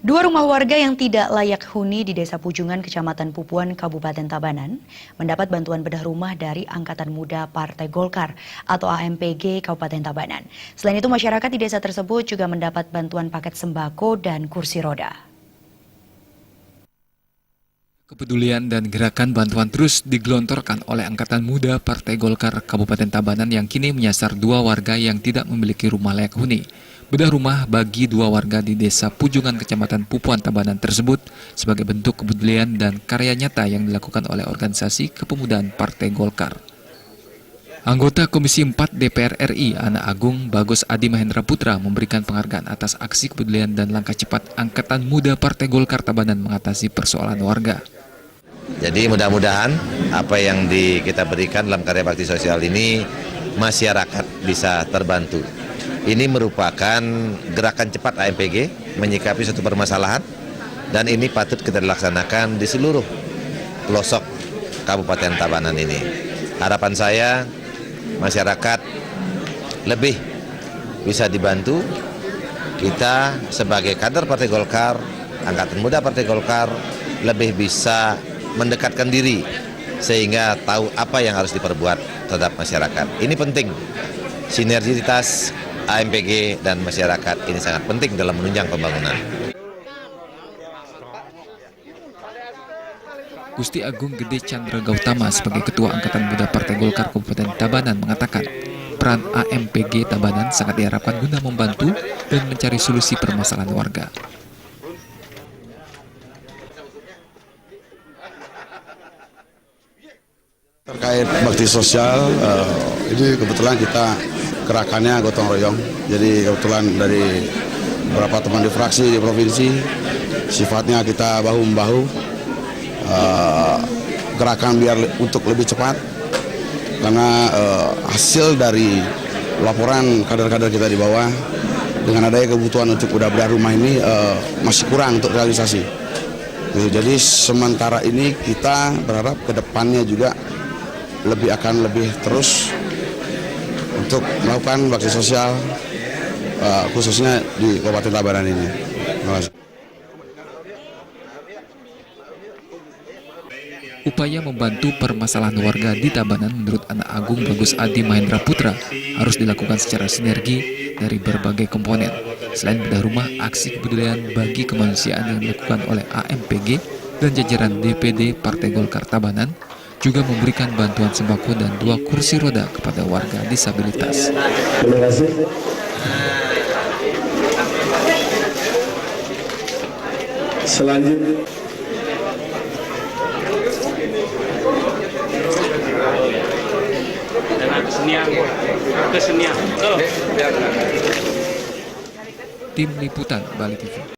Dua rumah warga yang tidak layak huni di Desa Pujungan, Kecamatan Pupuan, Kabupaten Tabanan, mendapat bantuan bedah rumah dari Angkatan Muda Partai Golkar atau AMPG Kabupaten Tabanan. Selain itu, masyarakat di desa tersebut juga mendapat bantuan paket sembako dan kursi roda. Kepedulian dan gerakan bantuan terus digelontorkan oleh Angkatan Muda Partai Golkar Kabupaten Tabanan yang kini menyasar dua warga yang tidak memiliki rumah layak huni. Bedah rumah bagi dua warga di Desa Pujungan, Kecamatan Pupuan, Tabanan tersebut sebagai bentuk kepedulian dan karya nyata yang dilakukan oleh organisasi kepemudaan Partai Golkar. Anggota Komisi 4 DPR RI, Anak Agung Bagus Adi Mahendra Putra, memberikan penghargaan atas aksi kepedulian dan langkah cepat Angkatan Muda Partai Golkar Tabanan mengatasi persoalan warga. Jadi mudah-mudahan apa yang kita berikan dalam karya bakti sosial ini masyarakat bisa terbantu. Ini merupakan gerakan cepat AMPG menyikapi suatu permasalahan dan ini patut kita laksanakan di seluruh pelosok Kabupaten Tabanan ini. Harapan saya masyarakat lebih bisa dibantu. Kita sebagai kader Partai Golkar, Angkatan Muda Partai Golkar lebih bisa mendekatkan diri sehingga tahu apa yang harus diperbuat terhadap masyarakat. Ini penting, sinergitas AMPG dan masyarakat ini sangat penting dalam menunjang pembangunan. Gusti Agung Gede Chandra Gautama sebagai Ketua Angkatan Muda Partai Golkar Kabupaten Tabanan mengatakan peran AMPG Tabanan sangat diharapkan guna membantu dan mencari solusi permasalahan warga. Terkait bakti sosial, ini kebetulan kita gerakannya gotong royong. Jadi kebetulan dari beberapa teman di fraksi di provinsi, sifatnya kita bahu-membahu, gerakan biar untuk lebih cepat. Karena hasil dari laporan kader-kader kita di bawah, dengan adanya kebutuhan untuk bedah rumah ini masih kurang untuk realisasi. Jadi sementara ini kita berharap ke depannya juga akan lebih terus untuk melakukan bakti sosial khususnya di Kabupaten Tabanan ini. Terima kasih. Upaya membantu permasalahan warga di Tabanan menurut Anak Agung Bagus Adi Mahendra Putra harus dilakukan secara sinergi dari berbagai komponen. Selain bedah rumah, aksi kepedulian bagi kemanusiaan yang dilakukan oleh AMPG dan jajaran DPD Partai Golkar Tabanan juga memberikan bantuan sembako dan 2 kursi roda kepada warga disabilitas. Terima kasih. Selanjutnya. Tim Liputan Bali TV.